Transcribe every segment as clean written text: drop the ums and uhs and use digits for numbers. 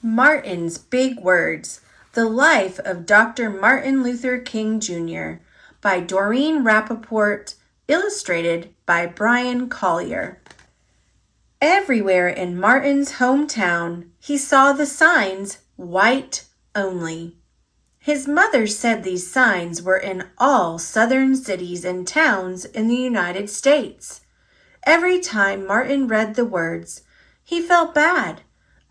Martin's Big Words, The Life of Dr. Martin Luther King Jr. by Doreen Rappaport, illustrated by Bryan Collier. Everywhere in Martin's hometown, he saw the signs, white only. His mother said these signs were in all southern cities and towns in the United States. Every time Martin read the words, he felt bad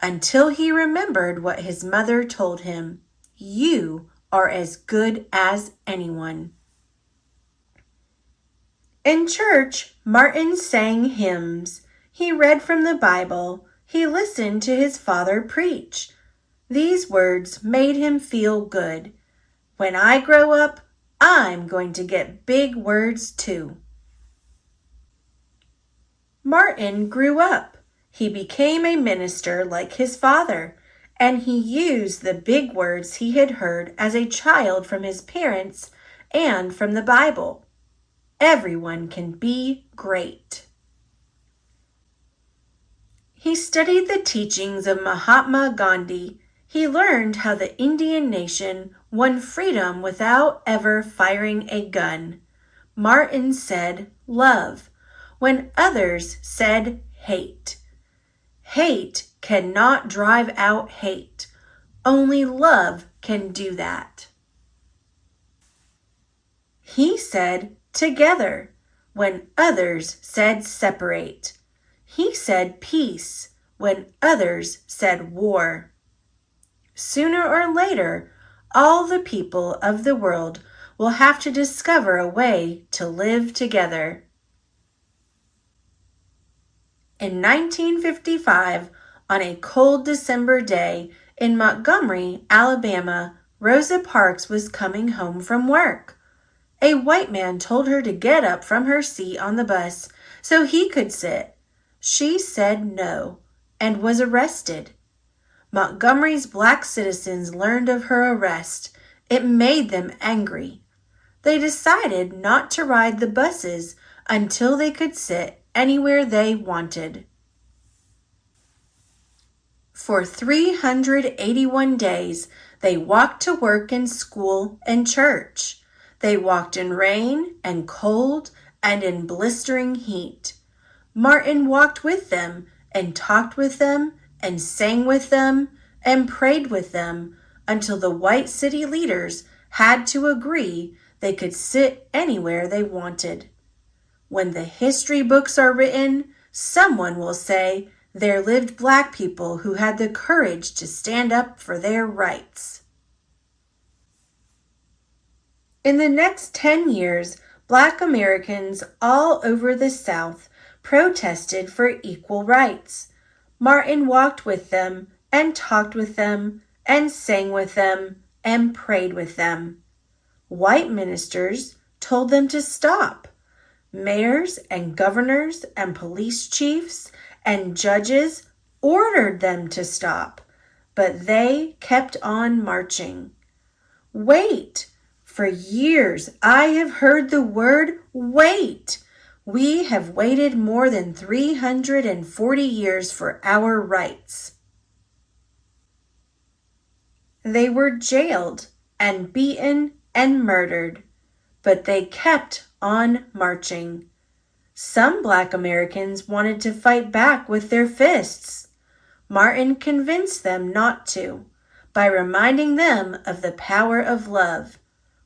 until he remembered what his mother told him. You are as good as anyone. In church, Martin sang hymns. He read from the Bible. He listened to his father preach. These words made him feel good. When I grow up, I'm going to get big words too. Martin grew up. He became a minister like his father, and he used the big words he had heard as a child from his parents and from the Bible. Everyone can be great. He studied the teachings of Mahatma Gandhi. He learned how the Indian nation won freedom without ever firing a gun. Martin said love when others said hate. Hate cannot drive out hate. Only love can do that. He said together when others said separate. He said peace when others said war. Sooner or later, all the people of the world will have to discover a way to live together. In 1955, on a cold December day in Montgomery, Alabama, Rosa Parks was coming home from work. A white man told her to get up from her seat on the bus so he could sit. She said no and was arrested. Montgomery's black citizens learned of her arrest. It made them angry. They decided not to ride the buses until they could sit anywhere they wanted. For 381 days, they walked to work and school and church. They walked in rain and cold and in blistering heat. Martin walked with them and talked with them and sang with them and prayed with them until the white city leaders had to agree they could sit anywhere they wanted. When the history books are written, someone will say there lived black people who had the courage to stand up for their rights. In the next 10 years, black Americans all over the South protested for equal rights. Martin walked with them and talked with them and sang with them and prayed with them. White ministers told them to stop. Mayors and governors and police chiefs and judges ordered them to stop, but they kept on marching. Wait! For years I have heard the word wait. We have waited more than 340 years for our rights. They were jailed and beaten and murdered, but they kept on marching. Some black Americans wanted to fight back with their fists. Martin convinced them not to by reminding them of the power of love.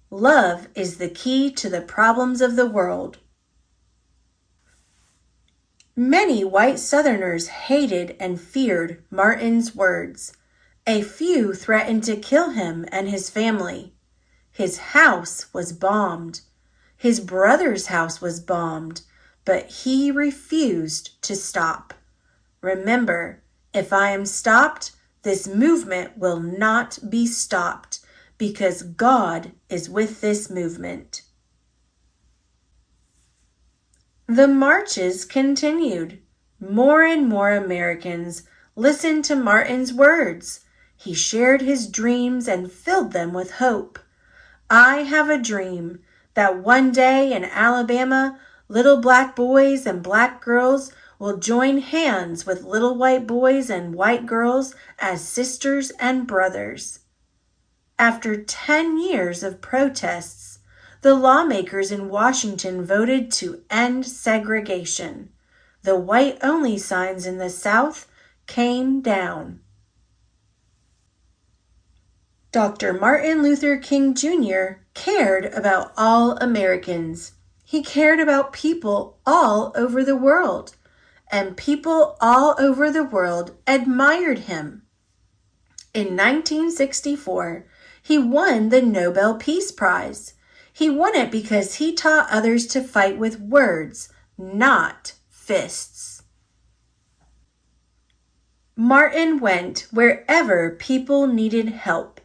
Love is the key to the problems of the world. Many white Southerners hated and feared Martin's words. A few threatened to kill him and his family. His house was bombed. His brother's house was bombed, but he refused to stop. Remember, if I am stopped, this movement will not be stopped because God is with this movement. The marches continued. More and more Americans listened to Martin's words. He shared his dreams and filled them with hope. I have a dream that one day in Alabama, little black boys and black girls will join hands with little white boys and white girls as sisters and brothers. After 10 years of protests, the lawmakers in Washington voted to end segregation. The white-only signs in the South came down. Dr. Martin Luther King Jr. cared about all Americans. He cared about people all over the world, and people all over the world admired him. In 1964, he won the Nobel Peace Prize. He won it because he taught others to fight with words, not fists. Martin went wherever people needed help.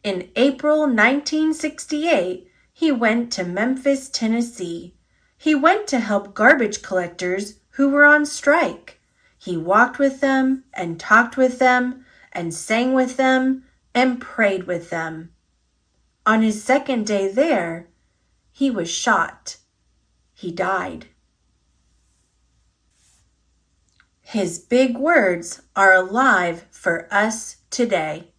In April 1968, he went to Memphis, Tennessee. He went to help garbage collectors who were on strike. He walked with them and talked with them and sang with them and prayed with them. On his second day there, he was shot. He died. His big words are alive for us today.